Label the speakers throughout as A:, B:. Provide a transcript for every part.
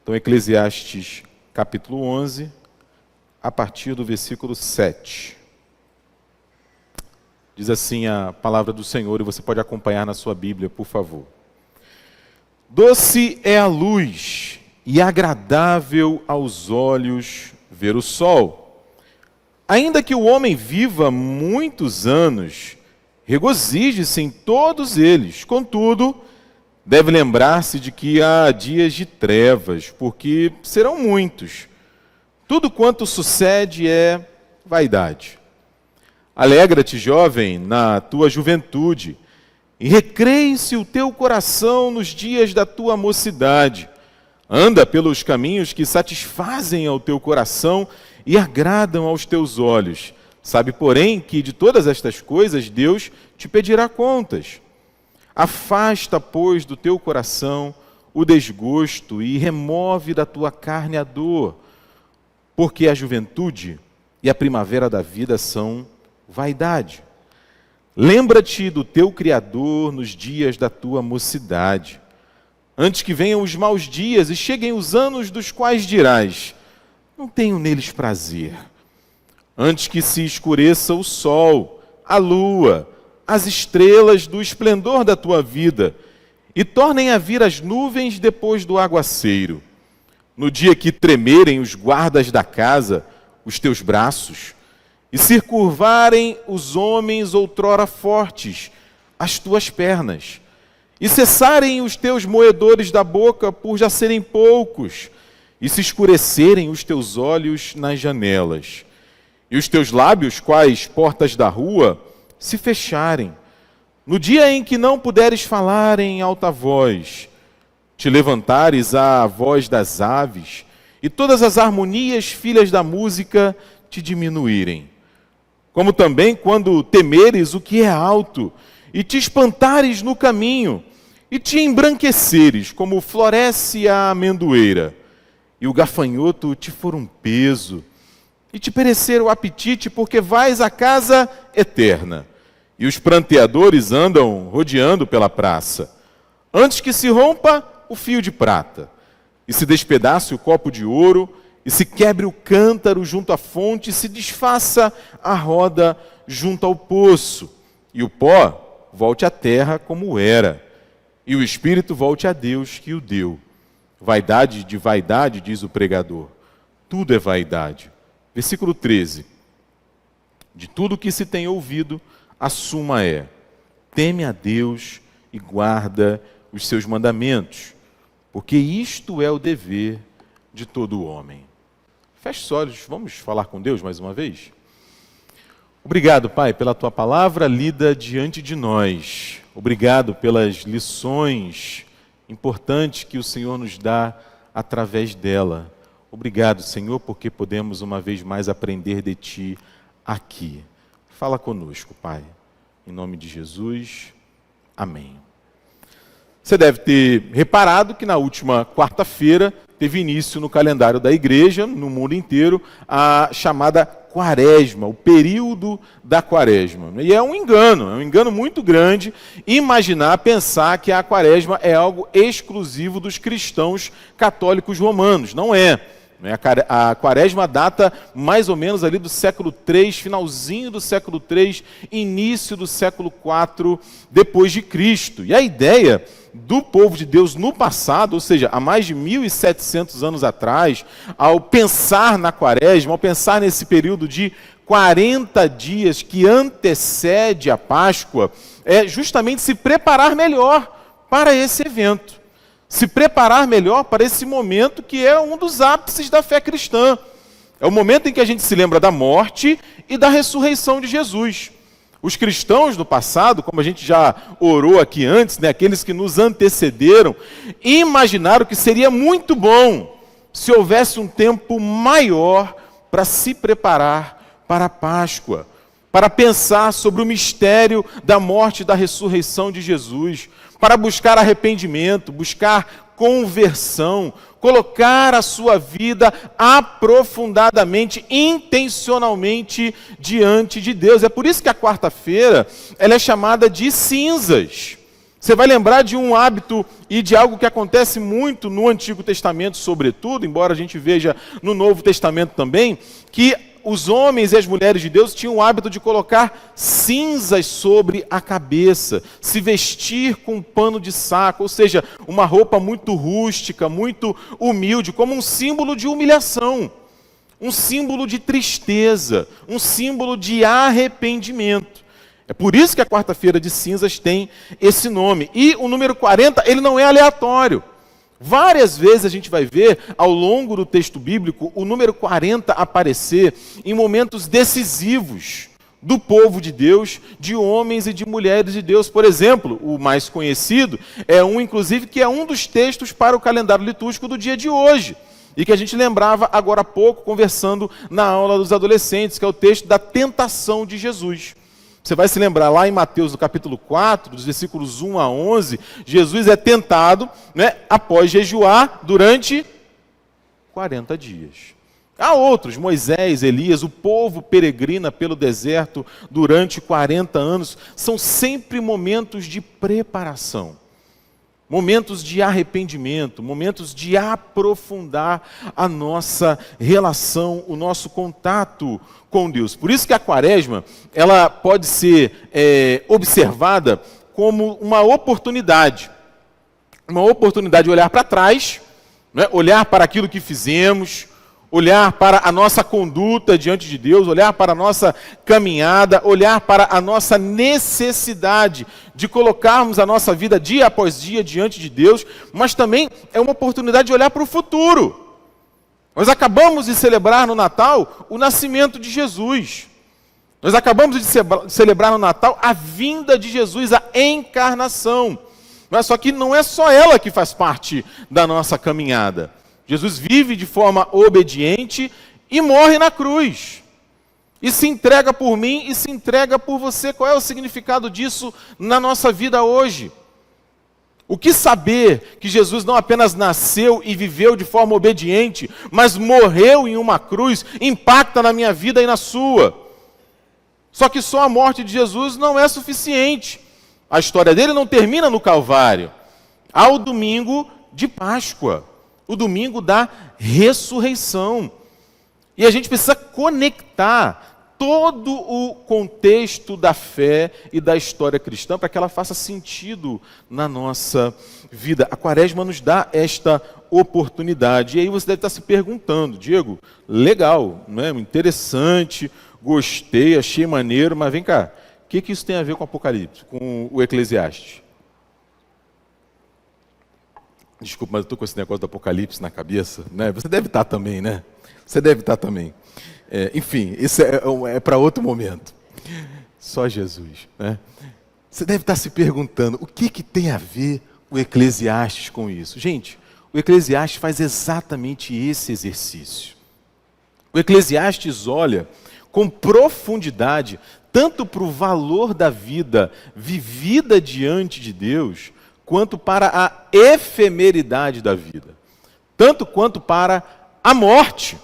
A: Então, Eclesiastes capítulo 11, a partir do versículo 7. Diz assim a palavra do Senhor, e você pode acompanhar na sua Bíblia, por favor. Doce é a luz e agradável aos olhos ver o sol. Ainda que o homem viva muitos anos, regozije-se em todos eles. Contudo, deve lembrar-se de que há dias de trevas, porque serão muitos. Tudo quanto sucede é vaidade. Alegra-te, jovem, na tua juventude, e recreie-se o teu coração nos dias da tua mocidade. Anda pelos caminhos que satisfazem ao teu coração e agradam aos teus olhos. Sabe, porém, que de todas estas coisas Deus te pedirá contas. Afasta, pois, do teu coração o desgosto e remove da tua carne a dor, porque a juventude e a primavera da vida são vaidade. Lembra-te do teu Criador nos dias da tua mocidade, antes que venham os maus dias e cheguem os anos dos quais dirás: não tenho neles prazer. Antes que se escureça o sol, a lua, as estrelas do esplendor da tua vida, e tornem a vir as nuvens depois do aguaceiro. No dia que tremerem os guardas da casa, os teus braços, e se curvarem os homens outrora fortes, as tuas pernas, e cessarem os teus moedores da boca por já serem poucos, e se escurecerem os teus olhos nas janelas, e os teus lábios, quais portas da rua, se fecharem, no dia em que não puderes falar em alta voz, te levantares à voz das aves, e todas as harmonias, filhas da música, te diminuírem. Como também quando temeres o que é alto, e te espantares no caminho, e te embranqueceres, como floresce a amendoeira, e o gafanhoto te for um peso, e te perecer o apetite, porque vais à casa eterna, e os pranteadores andam rodeando pela praça, antes que se rompa o fio de prata, e se despedace o copo de ouro, e se quebre o cântaro junto à fonte, e se desfaça a roda junto ao poço, e o pó volte à terra como era, e o espírito volte a Deus que o deu. Vaidade de vaidade, diz o pregador, tudo é vaidade. Versículo 13. De tudo que se tem ouvido, a suma é: teme a Deus e guarda os seus mandamentos, porque isto é o dever de todo homem. Feche os olhos, vamos falar com Deus mais uma vez? Obrigado, Pai, pela Tua palavra lida diante de nós. Obrigado pelas lições importantes que o Senhor nos dá através dela. Obrigado, Senhor, porque podemos uma vez mais aprender de Ti aqui. Fala conosco, Pai. Em nome de Jesus, amém. Você deve ter reparado que na última quarta-feira teve início no calendário da igreja, no mundo inteiro, a chamada Quaresma, o período da Quaresma. E é um engano muito grande imaginar, pensar que a Quaresma é algo exclusivo dos cristãos católicos romanos. Não é. A Quaresma data mais ou menos ali do século III, finalzinho do século III, início do século IV depois de Cristo. E a ideia do povo de Deus no passado, ou seja, há mais de 1.700 anos atrás, ao pensar na Quaresma, ao pensar nesse período de 40 dias que antecede a Páscoa, é justamente se preparar melhor para esse evento. Se preparar melhor para esse momento que é um dos ápices da fé cristã. É o momento em que a gente se lembra da morte e da ressurreição de Jesus. Os cristãos do passado, como a gente já orou aqui antes, aqueles que nos antecederam, imaginaram que seria muito bom se houvesse um tempo maior para se preparar para a Páscoa, para pensar sobre o mistério da morte e da ressurreição de Jesus, para buscar arrependimento, buscar conversão, colocar a sua vida aprofundadamente, intencionalmente diante de Deus. É por isso que a quarta-feira ela é chamada de cinzas. Você vai lembrar de um hábito e de algo que acontece muito no Antigo Testamento, sobretudo, embora a gente veja no Novo Testamento também, que os homens e as mulheres de Deus tinham o hábito de colocar cinzas sobre a cabeça, se vestir com um pano de saco, ou seja, uma roupa muito rústica, muito humilde, como um símbolo de humilhação, um símbolo de tristeza, um símbolo de arrependimento. É por isso que a quarta-feira de cinzas tem esse nome. E o número 40, ele não é aleatório. Várias vezes a gente vai ver, ao longo do texto bíblico, o número 40 aparecer em momentos decisivos do povo de Deus, de homens e de mulheres de Deus. Por exemplo, o mais conhecido é inclusive, que é um dos textos para o calendário litúrgico do dia de hoje, e que a gente lembrava agora há pouco, conversando na aula dos adolescentes, que é o texto da tentação de Jesus. Você vai se lembrar lá em Mateus, no capítulo 4, dos versículos 1 a 11, Jesus é tentado, após jejuar durante 40 dias. Há outros, Moisés, Elias, o povo peregrina pelo deserto durante 40 anos. São sempre momentos de preparação, momentos de arrependimento, momentos de aprofundar a nossa relação, o nosso contato com Deus. Por isso que a quaresma, ela pode ser observada como uma oportunidade de olhar para trás, olhar para aquilo que fizemos, olhar para a nossa conduta diante de Deus, olhar para a nossa caminhada, olhar para a nossa necessidade de colocarmos a nossa vida dia após dia diante de Deus, mas também é uma oportunidade de olhar para o futuro. Nós acabamos de celebrar no Natal o nascimento de Jesus. Nós acabamos de celebrar no Natal a vinda de Jesus, a encarnação. Só que não é só ela que faz parte da nossa caminhada. Jesus vive de forma obediente e morre na cruz. E se entrega por mim e se entrega por você. Qual é o significado disso na nossa vida hoje? O que saber que Jesus não apenas nasceu e viveu de forma obediente, mas morreu em uma cruz, impacta na minha vida e na sua. Só que só a morte de Jesus não é suficiente. A história dele não termina no Calvário. Há o domingo de Páscoa, o domingo da ressurreição. E a gente precisa conectar todo o contexto da fé e da história cristã para que ela faça sentido na nossa vida. A quaresma nos dá esta oportunidade. E aí você deve estar se perguntando, Diego, legal, não é? Interessante, gostei, achei maneiro, mas vem cá, o que isso tem a ver com o Apocalipse, com o Eclesiastes? Desculpa, mas eu estou com esse negócio do Apocalipse na cabeça, né? Você deve estar também, né? Você deve estar também. Enfim, isso é para outro momento. Só Jesus, né? Você deve estar se perguntando, o que tem a ver o Eclesiastes com isso? Gente, o Eclesiastes faz exatamente esse exercício. O Eclesiastes olha com profundidade tanto para o valor da vida vivida diante de Deus, quanto para a efemeridade da vida, tanto quanto para a morte,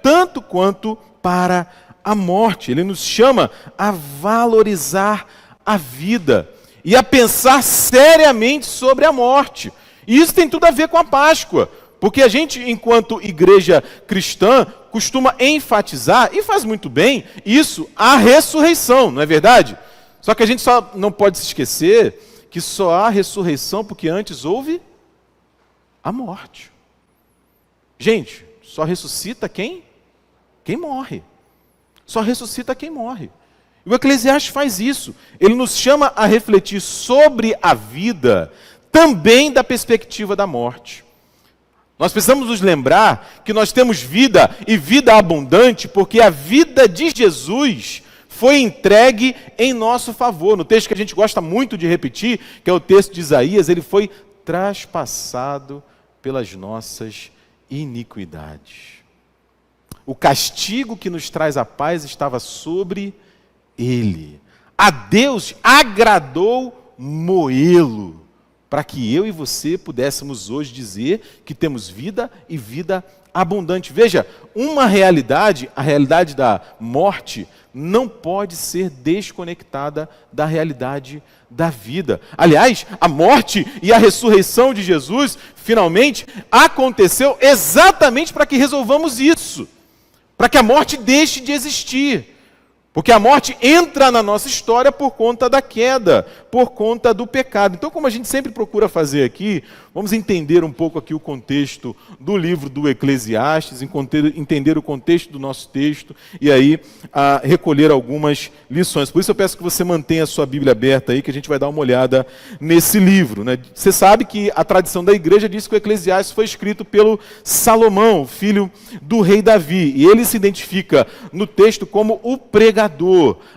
A: tanto quanto para a morte. Ele nos chama a valorizar a vida e a pensar seriamente sobre a morte. E isso tem tudo a ver com a Páscoa, porque a gente, enquanto igreja cristã, costuma enfatizar, e faz muito bem, isso, a ressurreição, não é verdade? Só que a gente só não pode se esquecer que só há ressurreição porque antes houve a morte. Gente, só ressuscita quem morre. Só ressuscita quem morre. E o Eclesiastes faz isso. Ele nos chama a refletir sobre a vida, também da perspectiva da morte. Nós precisamos nos lembrar que nós temos vida e vida abundante, porque a vida de Jesus foi entregue em nosso favor. No texto que a gente gosta muito de repetir, que é o texto de Isaías, ele foi traspassado pelas nossas iniquidades. O castigo que nos traz a paz estava sobre ele. A Deus agradou moê-lo para que eu e você pudéssemos hoje dizer que temos vida e vida abundante. Veja, uma realidade, a realidade da morte, não pode ser desconectada da realidade da vida. Aliás, a morte e a ressurreição de Jesus, finalmente, aconteceu exatamente para que resolvamos isso. Para que a morte deixe de existir. Porque a morte entra na nossa história por conta da queda, por conta do pecado. Então, como a gente sempre procura fazer aqui, vamos entender um pouco aqui o contexto do livro do Eclesiastes, entender o contexto do nosso texto e aí recolher algumas lições. Por isso eu peço que você mantenha a sua Bíblia aberta aí, que a gente vai dar uma olhada nesse livro, né? Você sabe que a tradição da igreja diz que o Eclesiastes foi escrito pelo Salomão, filho do rei Davi. E ele se identifica no texto como o pregador,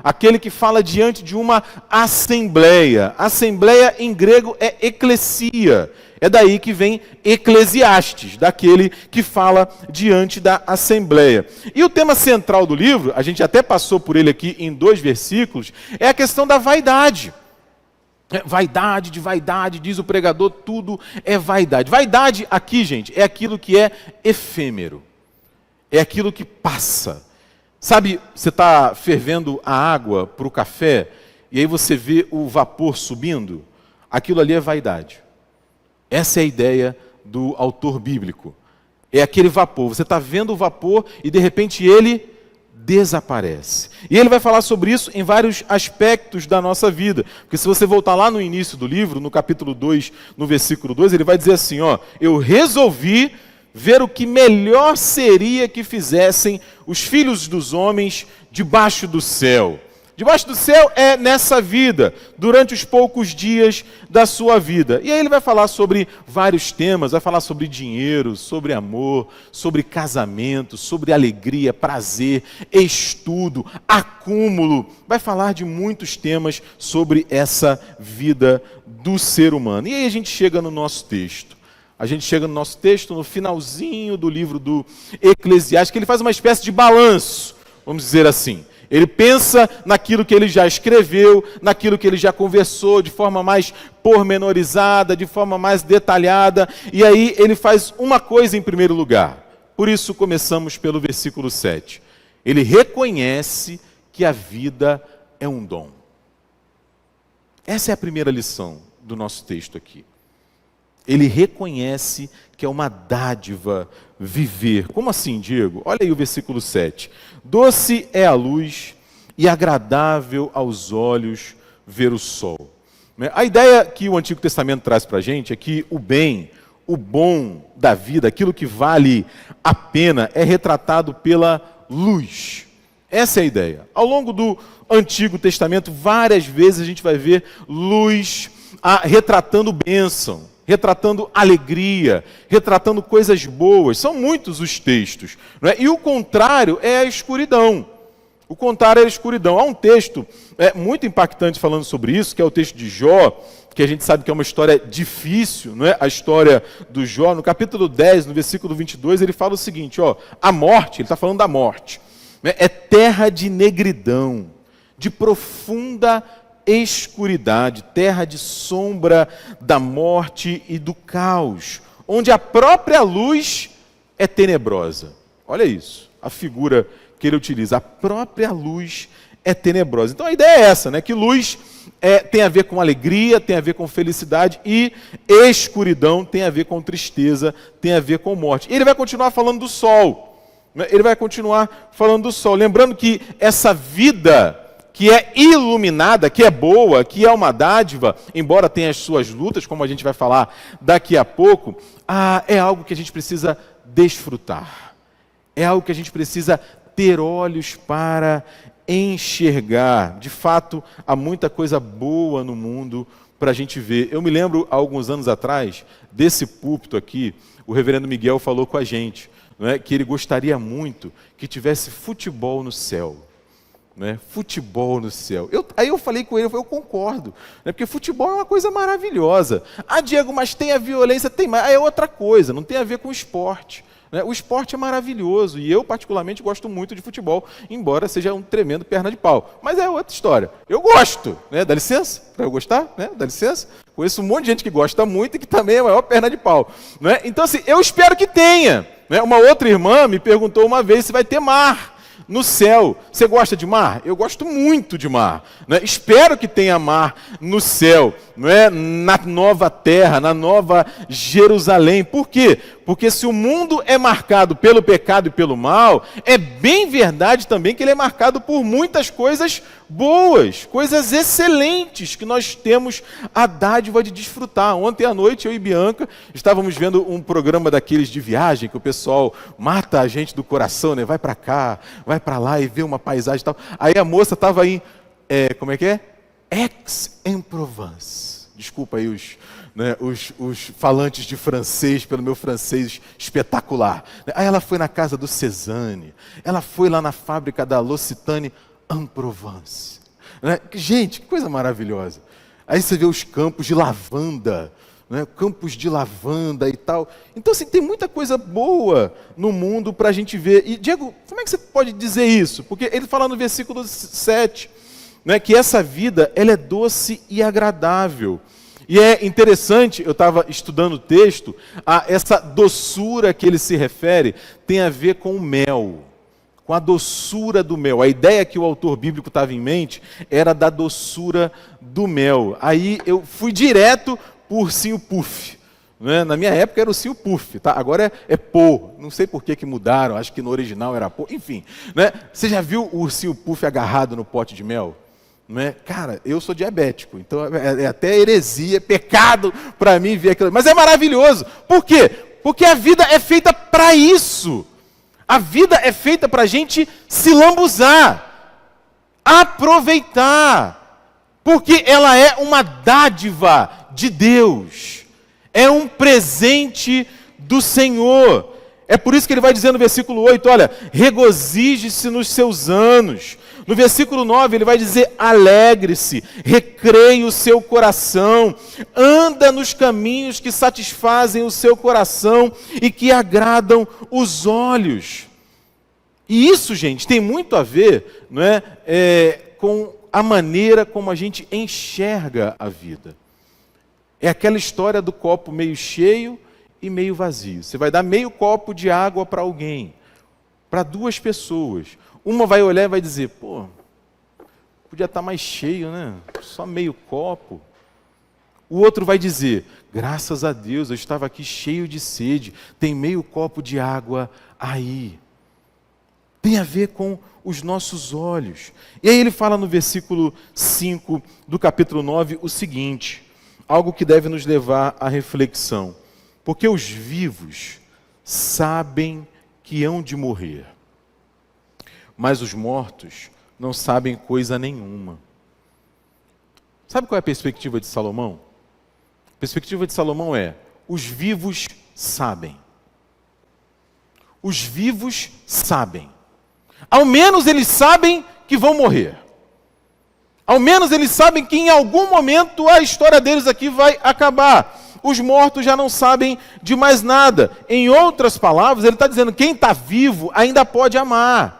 A: aquele que fala diante de uma assembleia. Assembleia em grego é eclesia. É daí que vem Eclesiastes, daquele que fala diante da assembleia. E o tema central do livro, a gente até passou por ele aqui em 2 versículos, é a questão da vaidade. Vaidade de vaidade, diz o pregador, tudo é vaidade. Vaidade aqui, gente, é aquilo que é efêmero. É aquilo que passa. Sabe, você está fervendo a água para o café e aí você vê o vapor subindo? Aquilo ali é vaidade. Essa é a ideia do autor bíblico. É aquele vapor. Você está vendo o vapor e de repente ele desaparece. E ele vai falar sobre isso em vários aspectos da nossa vida. Porque se você voltar lá no início do livro, no capítulo 2, no versículo 2, ele vai dizer assim, eu resolvi ver o que melhor seria que fizessem os filhos dos homens debaixo do céu. Debaixo do céu é nessa vida, durante os poucos dias da sua vida. E aí ele vai falar sobre vários temas, vai falar sobre dinheiro, sobre amor, sobre casamento, sobre alegria, prazer, estudo, acúmulo. Vai falar de muitos temas sobre essa vida do ser humano. E aí a gente chega no nosso texto. A gente chega no nosso texto, no finalzinho do livro do Eclesiastes, que ele faz uma espécie de balanço, vamos dizer assim. Ele pensa naquilo que ele já escreveu, naquilo que ele já conversou de forma mais pormenorizada, de forma mais detalhada, e aí ele faz uma coisa em primeiro lugar. Por isso começamos pelo versículo 7. Ele reconhece que a vida é um dom. Essa é a primeira lição do nosso texto aqui. Ele reconhece que é uma dádiva viver. Como assim, Diego? Olha aí o versículo 7. Doce é a luz e agradável aos olhos ver o sol. A ideia que o Antigo Testamento traz para a gente é que o bem, o bom da vida, aquilo que vale a pena, é retratado pela luz. Essa é a ideia. Ao longo do Antigo Testamento, várias vezes a gente vai ver luz retratando bênção, retratando alegria, retratando coisas boas. São muitos os textos. Não é? E o contrário é a escuridão. O contrário é a escuridão. Há um texto muito impactante falando sobre isso, que é o texto de Jó, que a gente sabe que é uma história difícil, não é? A história do Jó. No capítulo 10, no versículo 22, ele fala o seguinte, a morte, ele está falando da morte, é terra de negridão, de profunda escuridade, terra de sombra da morte e do caos, onde a própria luz é tenebrosa. Olha isso, a figura que ele utiliza, a própria luz é tenebrosa. Então a ideia é essa, né? Que luz tem a ver com alegria, tem a ver com felicidade, e escuridão tem a ver com tristeza, tem a ver com morte. E ele vai continuar falando do sol, né? Ele vai continuar falando do sol, lembrando que essa vida que é iluminada, que é boa, que é uma dádiva, embora tenha as suas lutas, como a gente vai falar daqui a pouco, é algo que a gente precisa desfrutar. É algo que a gente precisa ter olhos para enxergar. De fato, há muita coisa boa no mundo para a gente ver. Eu me lembro, há alguns anos atrás, desse púlpito aqui, o reverendo Miguel falou com a gente, não é, que ele gostaria muito que tivesse futebol no céu. né? Futebol no céu. Aí eu falei com ele, eu concordo, né? Porque futebol é uma coisa maravilhosa. Ah, Diego, mas tem a violência, tem mais. É outra coisa, não tem a ver com esporte. Né? O esporte é maravilhoso e eu, particularmente, gosto muito de futebol, embora seja um tremendo perna de pau. Mas é outra história. Eu gosto, né? Dá licença para eu gostar? Né? Dá licença? Conheço um monte de gente que gosta muito e que também é a maior perna de pau. Né? Então, assim, eu espero que tenha. Né? Uma outra irmã me perguntou uma vez se vai ter mar no céu. Você gosta de mar? Eu gosto muito de mar. Né? Espero que tenha mar no céu, não é? Na nova terra, na nova Jerusalém. Por quê? Porque se o mundo é marcado pelo pecado e pelo mal, é bem verdade também que ele é marcado por muitas coisas boas, coisas excelentes que nós temos a dádiva de desfrutar. Ontem à noite, eu e Bianca estávamos vendo um programa daqueles de viagem, que o pessoal mata a gente do coração, né? Vai para cá, vai para lá e vê uma paisagem e tal. Aí a moça estava em, como é que é? Aix-en-Provence. Desculpa aí os falantes de francês, pelo meu francês espetacular. Aí ela foi na casa do Cézanne, ela foi lá na fábrica da L'Occitane en Provence. Gente, que coisa maravilhosa. Aí você vê os campos de lavanda, né? Campos de lavanda e tal. Então, assim, tem muita coisa boa no mundo para a gente ver. E, Diego, como é que você pode dizer isso? Porque ele fala no versículo 7, né, que essa vida ela é doce e agradável. E é interessante, eu estava estudando o texto, essa doçura que ele se refere tem a ver com o mel, com a doçura do mel. A ideia que o autor bíblico estava em mente era da doçura do mel. Aí eu fui direto para o ursinho Puff. Né? Na minha época era o ursinho Puff, tá? Agora é Pô. Não sei por que mudaram, acho que no original era Pô. Enfim, né? Você já viu o ursinho Puff agarrado no pote de mel? Né? Cara, eu sou diabético, então é até heresia, é pecado para mim ver aquilo. Mas é maravilhoso. Por quê? Porque a vida é feita para isso. A vida é feita para a gente se lambuzar, aproveitar, porque ela é uma dádiva de Deus, é um presente do Senhor. É por isso que ele vai dizer no versículo 8, olha, regozije-se nos seus anos. No versículo 9 ele vai dizer, alegre-se, recreie o seu coração, anda nos caminhos que satisfazem o seu coração e que agradam os olhos. E isso, gente, tem muito a ver, não é, com a maneira como a gente enxerga a vida. É aquela história do copo meio cheio e meio vazio. Você vai dar meio copo de água para alguém, para duas pessoas. Uma vai olhar e vai dizer, pô, podia estar mais cheio, né? Só meio copo. O outro vai dizer, graças a Deus, eu estava aqui cheio de sede, tem meio copo de água aí. Tem a ver com os nossos olhos. E aí ele fala no versículo 5 do capítulo 9 o seguinte, algo que deve nos levar à reflexão. Porque os vivos sabem que hão de morrer, mas os mortos não sabem coisa nenhuma. Sabe qual é a perspectiva de Salomão? A perspectiva de Salomão é, os vivos sabem. Os vivos sabem. Ao menos eles sabem que vão morrer. Ao menos eles sabem que em algum momento a história deles aqui vai acabar. Os mortos já não sabem de mais nada. Em outras palavras, ele está dizendo, quem está vivo ainda pode amar.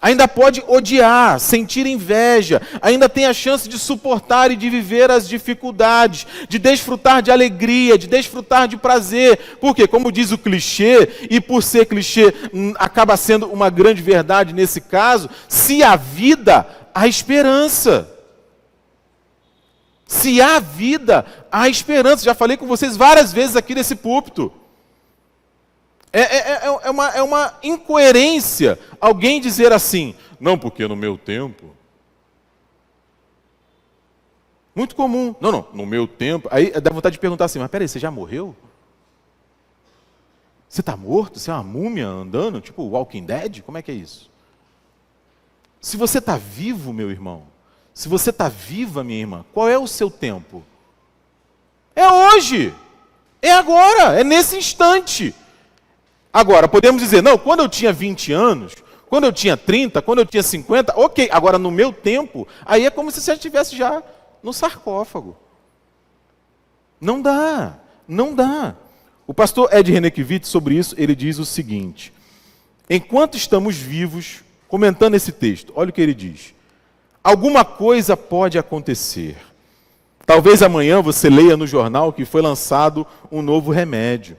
A: Ainda pode odiar, sentir inveja, ainda tem a chance de suportar e de viver as dificuldades, de desfrutar de alegria, de desfrutar de prazer. Porque, como diz o clichê, e por ser clichê acaba sendo uma grande verdade nesse caso, se há vida, há esperança. Se há vida, há esperança. Já falei com vocês várias vezes aqui nesse púlpito. É uma incoerência alguém dizer assim, não, porque no meu tempo. Muito comum. Não, no meu tempo. Aí dá vontade de perguntar assim, mas peraí, você já morreu? Você está morto? Você é uma múmia andando? Tipo Walking Dead? Como é que é isso? Se você está vivo, meu irmão, se você está viva, minha irmã, qual é o seu tempo? É hoje. É agora. É nesse instante. Agora, podemos dizer, não, quando eu tinha 20 anos, Quando eu tinha 30, quando eu tinha 50, ok. Agora, no meu tempo, aí é como se você estivesse já no sarcófago. Não dá, não dá. O pastor Ed Renekiewicz, sobre isso, ele diz o seguinte: enquanto estamos vivos, comentando esse texto, olha o que ele diz. Alguma coisa pode acontecer. Talvez amanhã você leia no jornal que foi lançado um novo remédio.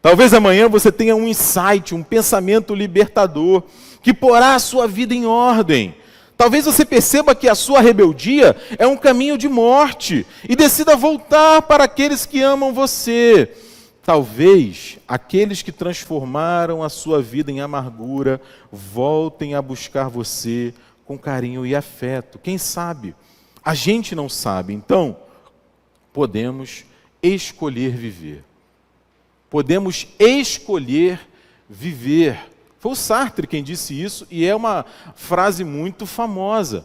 A: Talvez amanhã você tenha um insight, um pensamento libertador, que porá a sua vida em ordem. Talvez você perceba que a sua rebeldia é um caminho de morte e decida voltar para aqueles que amam você. Talvez aqueles que transformaram a sua vida em amargura voltem a buscar você com carinho e afeto. Quem sabe? A gente não sabe. Então, podemos escolher viver. Podemos escolher viver. Foi o Sartre quem disse isso e é uma frase muito famosa.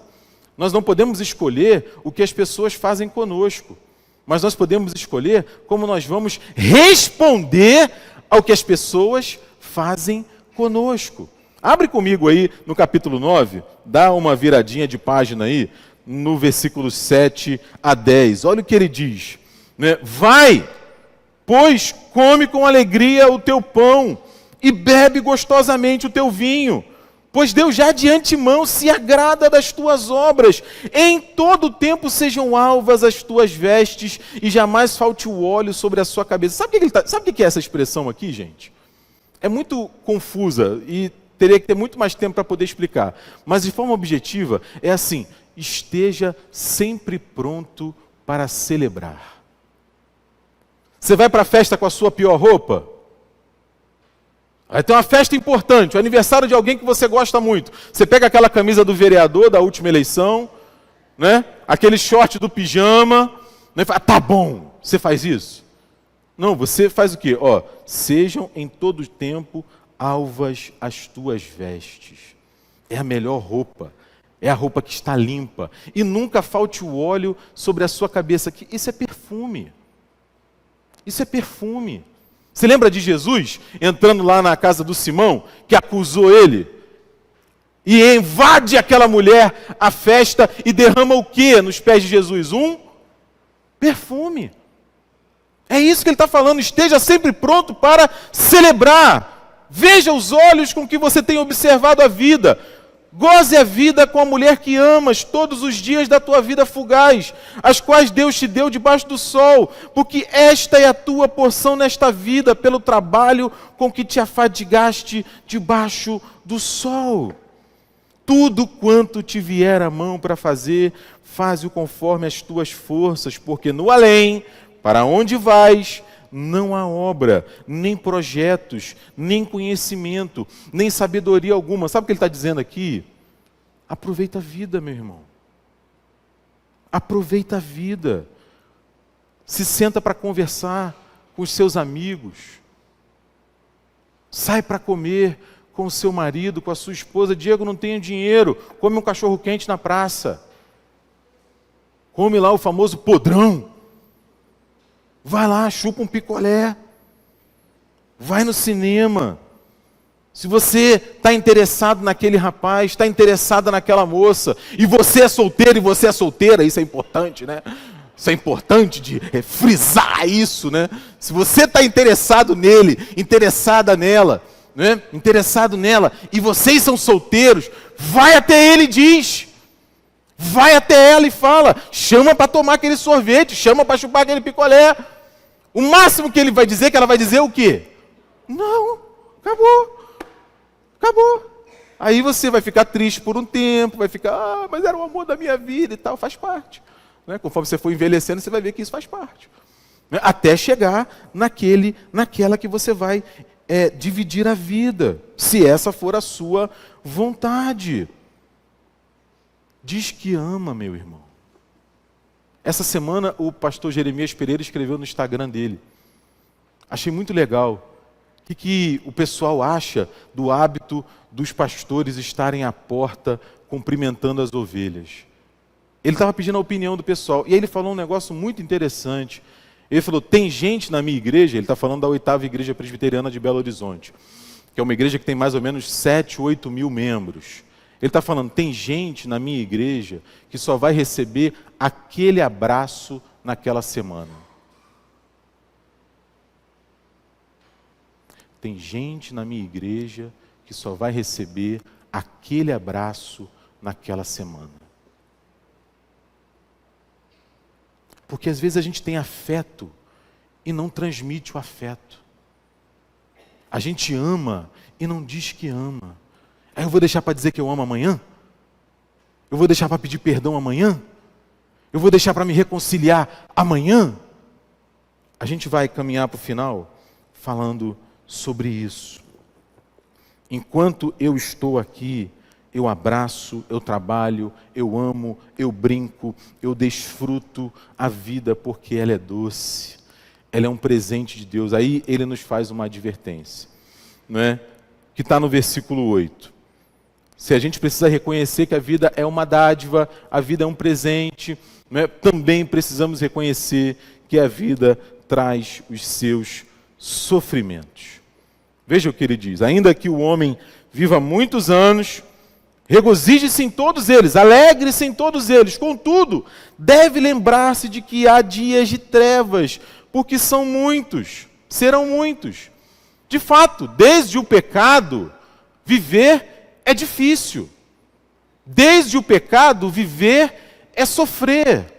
A: Nós não podemos escolher o que as pessoas fazem conosco, mas nós podemos escolher como nós vamos responder ao que as pessoas fazem conosco. Abre comigo aí no capítulo 9, dá uma viradinha de página aí, no versículo 7 a 10. Olha o que ele diz, né? Vai, pois come com alegria o teu pão e bebe gostosamente o teu vinho, pois Deus já de antemão se agrada das tuas obras. Em todo o tempo sejam alvas as tuas vestes e jamais falte o óleo sobre a sua cabeça. Sabe o que é essa expressão aqui, gente? É muito confusa e teria que ter muito mais tempo para poder explicar. Mas de forma objetiva é assim: esteja sempre pronto para celebrar. Você vai para a festa com a sua pior roupa? Vai ter uma festa importante, o aniversário de alguém que você gosta muito. Você pega aquela camisa do vereador da última eleição, né? Aquele short do pijama, né? Fala, tá bom, você faz isso? Não, você faz o quê? Ó, sejam em todo tempo alvas as tuas vestes. É a melhor roupa, é a roupa que está limpa. E nunca falte o óleo sobre a sua cabeça. Isso é perfume. Isso é perfume. Você lembra de Jesus entrando lá na casa do Simão, que acusou ele? E invade aquela mulher a festa e derrama o quê nos pés de Jesus? Um perfume. É isso que ele está falando. Esteja sempre pronto para celebrar. Veja os olhos com que você tem observado a vida. Goze a vida com a mulher que amas todos os dias da tua vida fugaz, as quais Deus te deu debaixo do sol, porque esta é a tua porção nesta vida, pelo trabalho com que te afadigaste debaixo do sol. Tudo quanto te vier à mão para fazer, faze-o conforme as tuas forças, porque no além, para onde vais, não há obra, nem projetos, nem conhecimento, nem sabedoria alguma. Sabe o que ele está dizendo aqui? Aproveita a vida, meu irmão. Aproveita a vida. Se senta para conversar com os seus amigos. Sai para comer com o seu marido, com a sua esposa. Diego, não tenho dinheiro. Come um cachorro quente na praça. Come lá o famoso podrão. Vai lá, chupa um picolé. Vai no cinema. Se você está interessado naquele rapaz, está interessada naquela moça, e você é solteiro e você é solteira, isso é importante, né? Isso é importante de frisar isso, né? Se você está interessado nele, interessada nela, né? Interessado nela, e vocês são solteiros, vai até ele e diz. Vai até ela e fala. Chama para tomar aquele sorvete, chama para chupar aquele picolé. O máximo que ele vai dizer, que ela vai dizer o quê? Não, acabou. Aí você vai ficar triste por um tempo, vai ficar, mas era o amor da minha vida e tal, faz parte. Né? Conforme você for envelhecendo, você vai ver que isso faz parte. Né? Até chegar naquela que você vai dividir a vida, se essa for a sua vontade. Diz que ama, meu irmão. Essa semana o pastor Jeremias Pereira escreveu no Instagram dele. Achei muito legal. O que o pessoal acha do hábito dos pastores estarem à porta cumprimentando as ovelhas? Ele estava pedindo a opinião do pessoal. E aí ele falou um negócio muito interessante. Ele falou, tem gente na minha igreja, ele está falando da 8ª Igreja Presbiteriana de Belo Horizonte. que é uma igreja que tem mais ou menos 7, 8 mil membros. Ele está falando, tem gente na minha igreja que só vai receber aquele abraço naquela semana. Tem gente na minha igreja que só vai receber aquele abraço naquela semana. Porque às vezes a gente tem afeto e não transmite o afeto. A gente ama e não diz que ama. Aí eu vou deixar para dizer que eu amo amanhã? Eu vou deixar para pedir perdão amanhã? Eu vou deixar para me reconciliar amanhã? A gente vai caminhar para o final falando sobre isso. Enquanto eu estou aqui, eu abraço, eu trabalho, eu amo, eu brinco, eu desfruto a vida porque ela é doce. Ela é um presente de Deus. Aí ele nos faz uma advertência, não é? Que está no versículo 8. Se a gente precisa reconhecer que a vida é uma dádiva, a vida é um presente, não é? Também precisamos reconhecer que a vida traz os seus sofrimentos. Veja o que ele diz. Ainda que o homem viva muitos anos, regozije-se em todos eles, alegre-se em todos eles. Contudo, deve lembrar-se de que há dias de trevas, porque são muitos, serão muitos. De fato, desde o pecado, viver é difícil. Desde o pecado, viver é sofrer.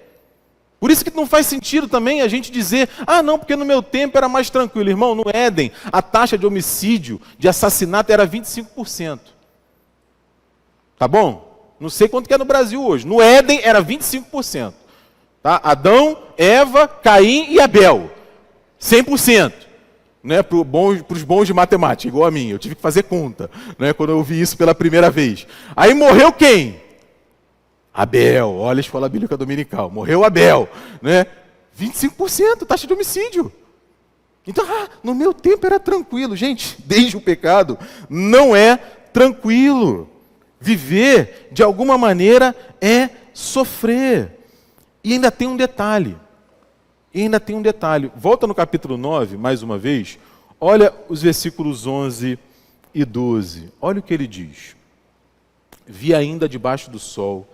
A: Por isso que não faz sentido também a gente dizer, não, porque no meu tempo era mais tranquilo. Irmão, no Éden, a taxa de homicídio, de assassinato era 25%. Tá bom? Não sei quanto que é no Brasil hoje. No Éden era 25%. Tá? Adão, Eva, Caim e Abel. 100%. Né, para os bons de matemática, igual a mim. Eu tive que fazer conta, né, quando eu ouvi isso pela primeira vez. Aí morreu quem? Abel. Olha a escola bíblica dominical. Morreu Abel. Né? 25% taxa de homicídio. Então, no meu tempo era tranquilo. Gente, desde o pecado, não é tranquilo. Viver, de alguma maneira, é sofrer. E ainda tem um detalhe. Volta no capítulo 9, mais uma vez. Olha os versículos 11 e 12. Olha o que ele diz. Vi ainda debaixo do sol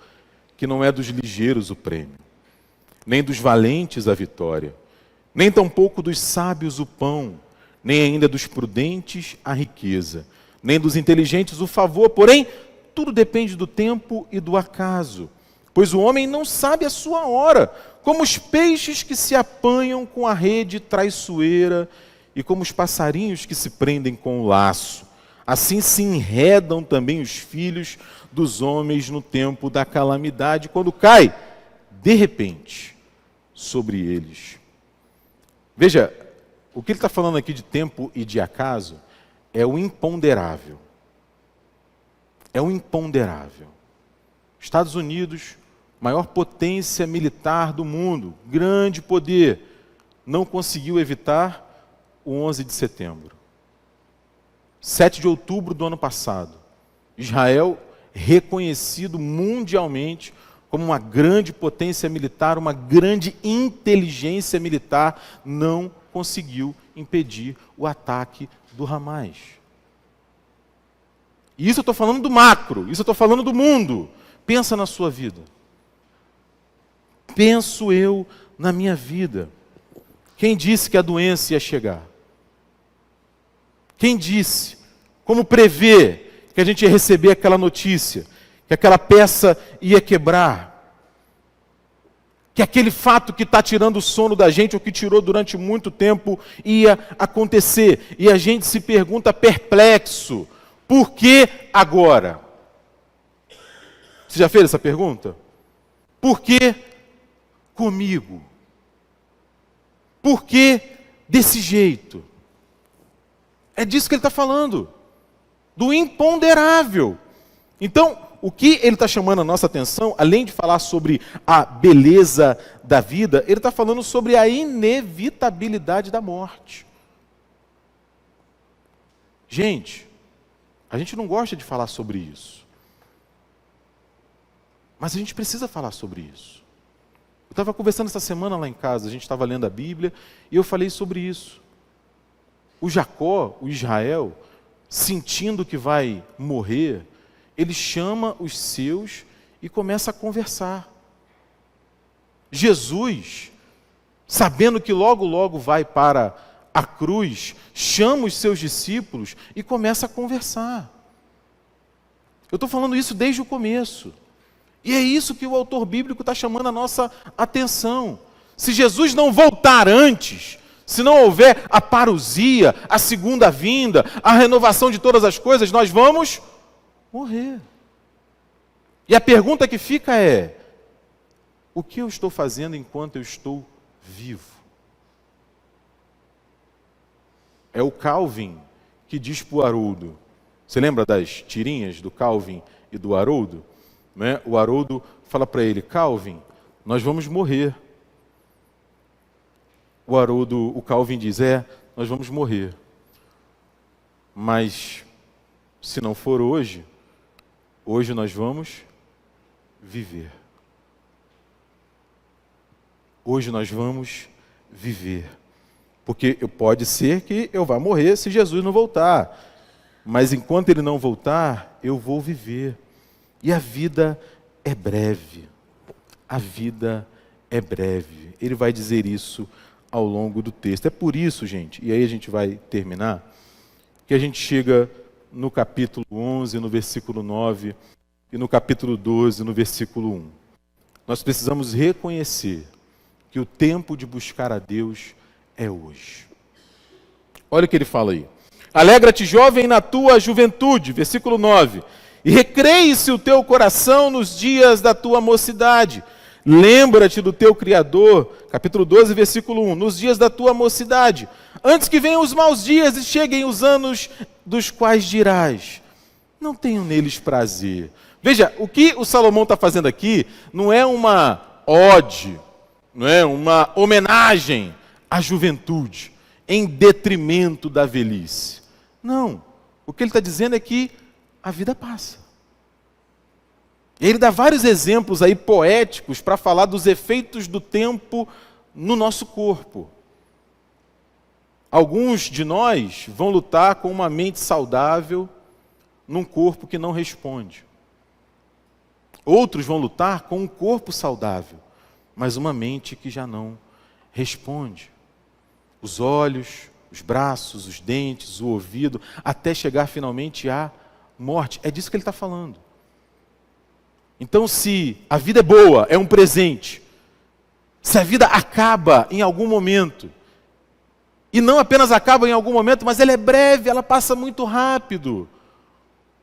A: que não é dos ligeiros o prêmio, nem dos valentes a vitória, nem tampouco dos sábios o pão, nem ainda dos prudentes a riqueza, nem dos inteligentes o favor. Porém, tudo depende do tempo e do acaso. Pois o homem não sabe a sua hora, como os peixes que se apanham com a rede traiçoeira e como os passarinhos que se prendem com o laço. Assim se enredam também os filhos dos homens no tempo da calamidade, quando cai, de repente, sobre eles. Veja, o que ele está falando aqui de tempo e de acaso é o imponderável. É o imponderável. Estados Unidos, maior potência militar do mundo, grande poder, não conseguiu evitar o 11 de setembro. 7 de outubro do ano passado, Israel, reconhecido mundialmente como uma grande potência militar, uma grande inteligência militar, não conseguiu impedir o ataque do Hamas. E isso eu estou falando do macro, isso eu estou falando do mundo. Pensa na sua vida. Penso eu na minha vida. Quem disse que a doença ia chegar? Quem disse? Como prever que a gente ia receber aquela notícia? Que aquela peça ia quebrar? Que aquele fato que está tirando o sono da gente, ou que tirou durante muito tempo, ia acontecer? E a gente se pergunta perplexo, por que agora? Você já fez essa pergunta? Por que comigo? Por que desse jeito? É disso que ele está falando. Do imponderável. Então, o que ele está chamando a nossa atenção, além de falar sobre a beleza da vida, ele está falando sobre a inevitabilidade da morte. Gente, a gente não gosta de falar sobre isso. Mas a gente precisa falar sobre isso. Eu estava conversando essa semana lá em casa, a gente estava lendo a Bíblia, e eu falei sobre isso. O Jacó, o Israel, sentindo que vai morrer, ele chama os seus e começa a conversar. Jesus, sabendo que logo, logo vai para a cruz, chama os seus discípulos e começa a conversar. Eu estou falando isso desde o começo. E é isso que o autor bíblico está chamando a nossa atenção. Se Jesus não voltar antes, se não houver a parousia, a segunda vinda, a renovação de todas as coisas, nós vamos morrer. E a pergunta que fica é: o que eu estou fazendo enquanto eu estou vivo? É o Calvin que diz para o Haroldo. Você lembra das tirinhas do Calvin e do Haroldo? Né? O Haroldo fala para ele: Calvin, nós vamos morrer. O Calvin diz: nós vamos morrer. Mas se não for hoje, hoje nós vamos viver. Hoje nós vamos viver. Porque pode ser que eu vá morrer se Jesus não voltar. Mas enquanto ele não voltar, eu vou viver. E a vida é breve. A vida é breve. Ele vai dizer isso ao longo do texto. É por isso, gente, e aí a gente vai terminar, que a gente chega no capítulo 11, no versículo 9, e no capítulo 12, no versículo 1. Nós precisamos reconhecer que o tempo de buscar a Deus é hoje. Olha o que ele fala aí. Alegra-te, jovem, na tua juventude, versículo 9. E recreie-se o teu coração nos dias da tua mocidade. Lembra-te do teu Criador, capítulo 12, versículo 1, nos dias da tua mocidade, antes que venham os maus dias e cheguem os anos dos quais dirás: não tenho neles prazer. Veja, o que o Salomão está fazendo aqui não é uma ode, não é uma homenagem à juventude, em detrimento da velhice. Não, o que ele está dizendo é que a vida passa. Ele dá vários exemplos aí poéticos para falar dos efeitos do tempo no nosso corpo. Alguns de nós vão lutar com uma mente saudável num corpo que não responde. Outros vão lutar com um corpo saudável, mas uma mente que já não responde. Os olhos, os braços, os dentes, o ouvido, até chegar finalmente à morte. É disso que ele está falando. Então, se a vida é boa, é um presente, se a vida acaba em algum momento, e não apenas acaba em algum momento, mas ela é breve, ela passa muito rápido,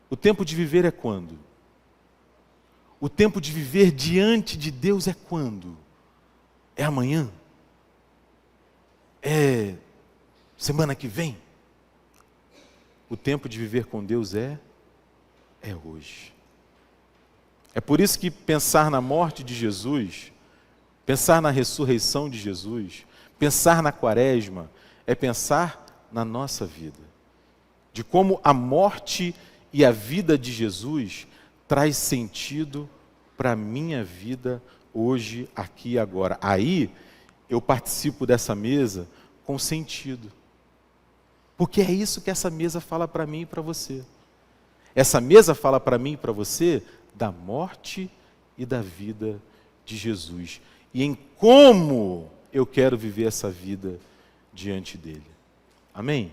A: o tempo de viver é quando? O tempo de viver diante de Deus é quando? É amanhã? É semana que vem? O tempo de viver com Deus é hoje. É por isso que pensar na morte de Jesus, pensar na ressurreição de Jesus, pensar na quaresma, é pensar na nossa vida. De como a morte e a vida de Jesus traz sentido para a minha vida hoje, aqui e agora. Aí eu participo dessa mesa com sentido. Porque é isso que essa mesa fala para mim e para você. Essa mesa fala para mim e para você da morte e da vida de Jesus. E em como eu quero viver essa vida diante dele. Amém?